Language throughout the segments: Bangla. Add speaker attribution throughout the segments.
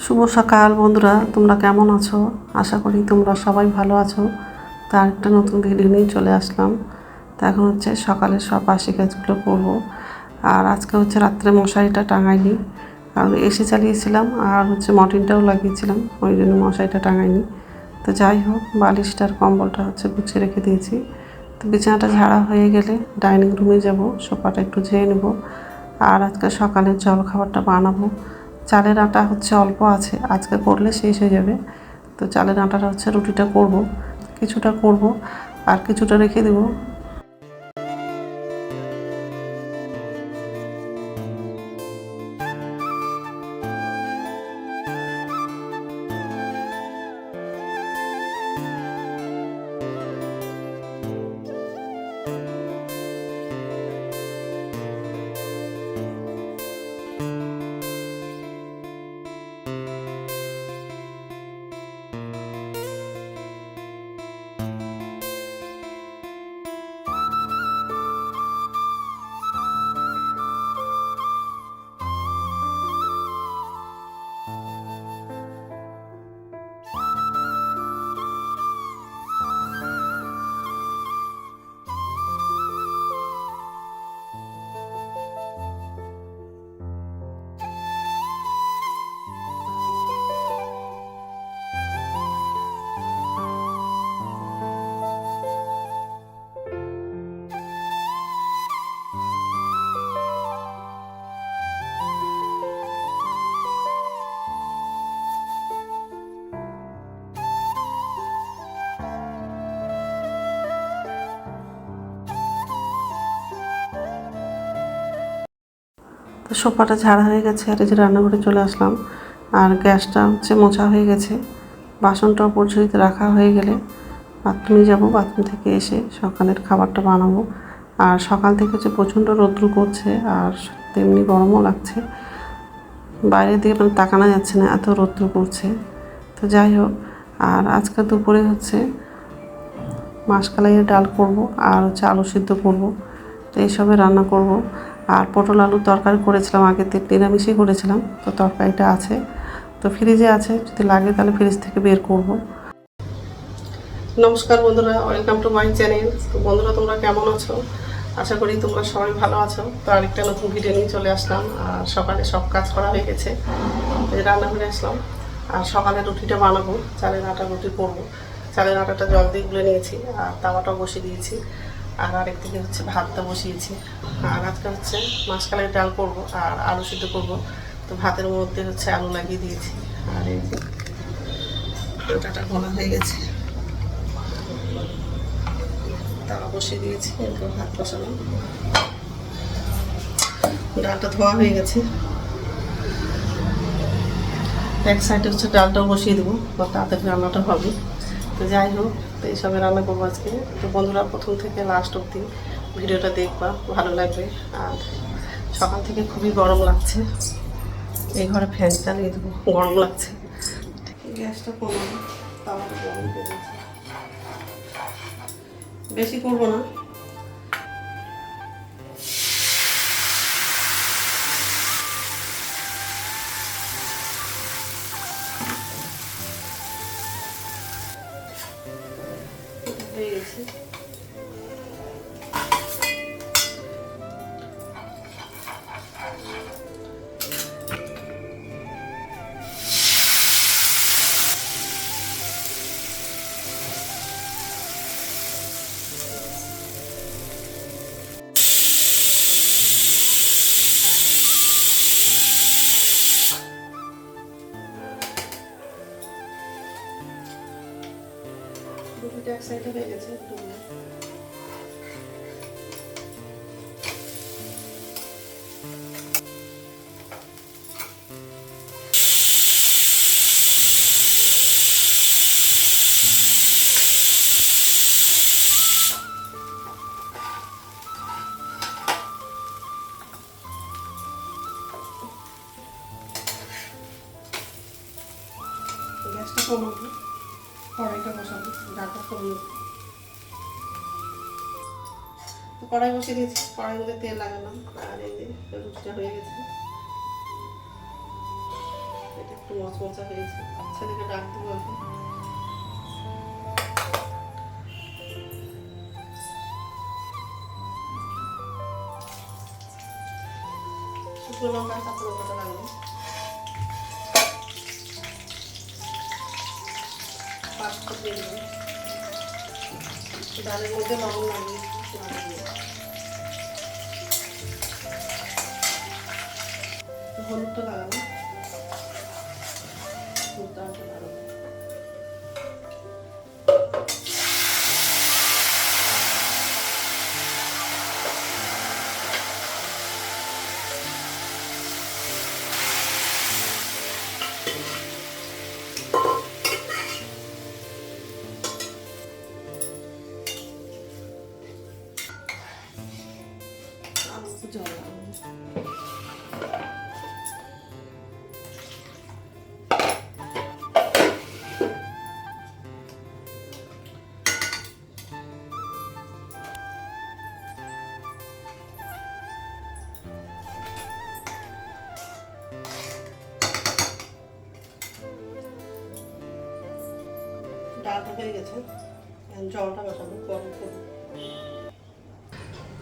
Speaker 1: শুভ সকাল বন্ধুরা, তোমরা কেমন আছো? আশা করি তোমরা সবাই ভালো আছো। তার একটা নতুন ভিডিও নিয়ে চলে আসলাম। তা এখন হচ্ছে সকালে সব বাসি কাজগুলো করবো। আর আজকে হচ্ছে রাত্রে মশারিটা টাঙাইনি, কারণ এসি চালিয়েছিলাম আর হচ্ছে মর্টিনটাও লাগিয়েছিলাম, ওই জন্য মশারিটা টাঙাইনি। তো যাই হোক, বালিশটার কম্বলটা হচ্ছে গুছিয়ে রেখে দিয়েছি। তো বিছানাটা ঝাড়া হয়ে গেলে ডাইনিং রুমে যাব, সোফাটা একটু ঝেড়ে নেব। আর আজকে সকালের জলখাবারটা বানাবো। চালের আটা হচ্ছে অল্প আছে, আজকে করলে শেষ হয়ে যাবে। তো চালের আটাটা হচ্ছে রুটিটা করব, কিছুটা করব আর কিছুটা রেখে দেবো। তো সোফাটা ঝাড়া হয়ে গেছে আর এই যে রান্নাঘরে চলে আসলাম। আর গ্যাসটা হচ্ছে মোছা হয়ে গেছে, বাসনটা পরিচিত রাখা হয়ে গেলে বাথরুমে যাব। বাথরুম থেকে এসে সকালের খাবারটা বানাবো। আর সকাল থেকে হচ্ছে প্রচণ্ড রৌদ্র করছে আর তেমনি গরমও লাগছে, বাইরে দিয়ে মানে তাকানো যাচ্ছে না, এত রৌদ্র করছে। তো যাই হোক, আর আজকে দুপুরে হচ্ছে মাসকালাইয়ের ডাল করব আর হচ্ছে আলু সিদ্ধ করব। তো এইসবে রান্না করব। আর পটল আলুর তরকারি করেছিলাম, আগে নিরামিষই করেছিলাম, তো তরকারিটা আছে, তো ফ্রিজে আছে, যদি লাগে তাহলে ফ্রিজ থেকে বের করব। নমস্কার বন্ধুরা, ওয়েলকাম টু মাই চ্যানেল। তো বন্ধুরা, তোমরা কেমন আছো? আশা করি তোমরা সবাই ভালো আছো। তো আরেকটা নতুন ভিডিও নিয়ে চলে আসলাম। আর সকালে সব কাজ করা হয়ে গেছে, রান্না করে আসলাম। আর সকালে রুটিটা বানাবো, চালের আটা রুটি করবো। চালের আটাটা জল দিয়ে গুলে নিয়েছি আর তাওয়াটাও বসিয়ে দিয়েছি। আর আরেকদিকে হচ্ছে ভাতটা বসিয়েছি। আর আজকে হচ্ছে মাসকালের ডাল করবো আর আলু সিদ্ধ করবো। তো ভাতের মধ্যে হচ্ছে আলু লাগিয়ে দিয়েছি। আর এই যে আটাটা গোলা হয়ে গেছে, তাওয়া বসিয়ে দিয়েছি, এরপর ভাত বসানো। ডালটা ধোয়া হয়ে গেছে, এক সাইডে হচ্ছে ডালটাও বসিয়ে দেবো, বা তাড়াতাড়ি রান্নাটা হবে। তো যাই হোক, তো এইসবে রান্না করবো আজকে। তো বন্ধুরা, প্রথম থেকে লাস্ট অবধি ভিডিওটা দেখবা, ভালো লাগবে। আর সকাল থেকে খুবই গরম লাগছে, এই ঘরে ফ্যান চালিয়ে দেবো, গরম লাগছে। গ্যাসটা কমাবো, তাওয়াটা গরম করে দিয়েছি, বেশি করবো না। হয়ে গেছে। রুটিটা এক সাইডে হয়ে গেছে, গ্যাসটা কমাবো, কড়াইটা বসাবো, ডালটা কমিয়ে। তো কড়াই বসিয়ে দিয়েছি, কড়াইয়ের মধ্যে তেল লাগালাম। আর এই যে রুটিটা হয়ে গেছে, এটা একটু মচমচা হয়েছে। ছেলেকে ডাক দেবো এখন। শুকনো লঙ্কা কাঁচা লঙ্কাটা লাগবে, পাঁচটা দিয়ে দেবো। ডালের মধ্যে লবণ লাগিয়ে হলুদটা লাগাবো, ডালটা লাগাবো। জল লাগাবো। ডালটা হয়ে গেছে, জলটা বসাবো গরম করবো।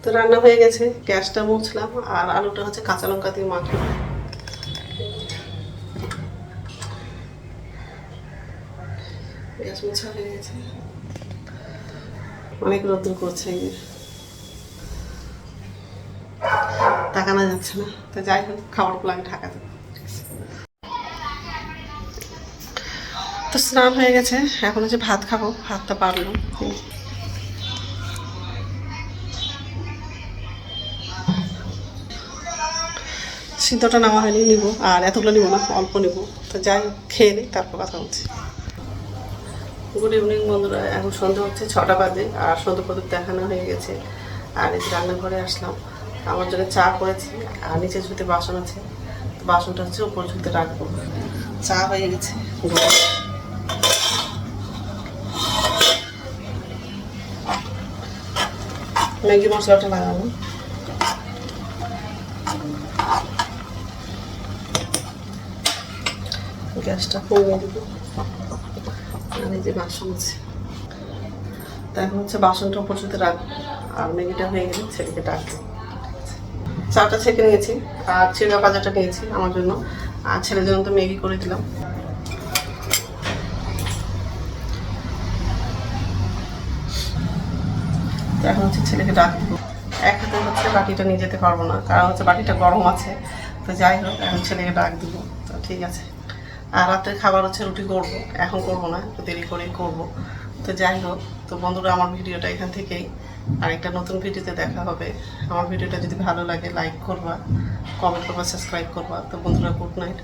Speaker 1: তো রান্না হয়ে গেছে, গ্যাসটা মুছলাম আর আলুটা হচ্ছে কাঁচা লঙ্কা দিয়ে মাখলাম। গ্যাস মোছা হয়ে গেছে, অনেক রোদ্দুর করছে, তাকানো যাচ্ছে না। তো যাই হোক, খাবারগুলো আমি ঢাকা দেবো। তো স্নান হয়ে গেছে, এখন হচ্ছে ভাত খাবো। ভাতটা পারলাম, সিদ্ধটা নেওয়া হয়নি, নিবো। আর এতগুলো নিবো না, অল্প নিবো। তো যাই খেয়ে নিই, তারপর কথা বলছি। গুড ইভিনিং বন্ধুরা, এখন সন্ধ্যা হচ্ছে 6টা বাজে। আর সন্ধ্যা প্রদীপ দেখানো হয়ে গেছে। আর এই রান্নাঘরে আসলাম, আমার জন্য চা করেছি। আর নিচে ঝুঁতে বাসন আছে, বাসনটা হচ্ছে উপর ঝুঁতে রাখবো। চা হয়ে গেছে, ম্যাগি মশলাটা লাগাবো। গ্যাসটা কমিয়ে দেবো। আর এই যে বাসন আছে, তা এখন হচ্ছে বাসনটা উপর ঝুঁতে রাখবো। আর ম্যাগিটা হয়ে গেলে ছেলেকে ডাকবো। চাটা ছেঁকে নিয়েছি আর চিড়া ভাজাটা নিয়েছি আমার জন্য, আর ছেলের জন্য তো ম্যাগি করে দিলাম। এখন হচ্ছে ছেলেকে ডাক দেবো। এক হাতে হচ্ছে বাটিটা নিয়ে যেতে পারবো না, কারণ হচ্ছে বাটিটা গরম আছে। তো যাই হোক, এখন ছেলেকে ডাক দিব। তো ঠিক আছে। আর রাতের খাবার হচ্ছে রুটি করবো, এখন করবো না, একটু দেরি করেই করবো। তো যাই হোক, তো বন্ধুরা আমার ভিডিওটা এখান থেকেই, আর একটা নতুন ভিডিওতে দেখা হবে। আমার ভিডিওটা যদি ভালো লাগে লাইক করবা, কমেন্ট করবা, সাবস্ক্রাইব করবা। তো বন্ধুরা গুড নাইট।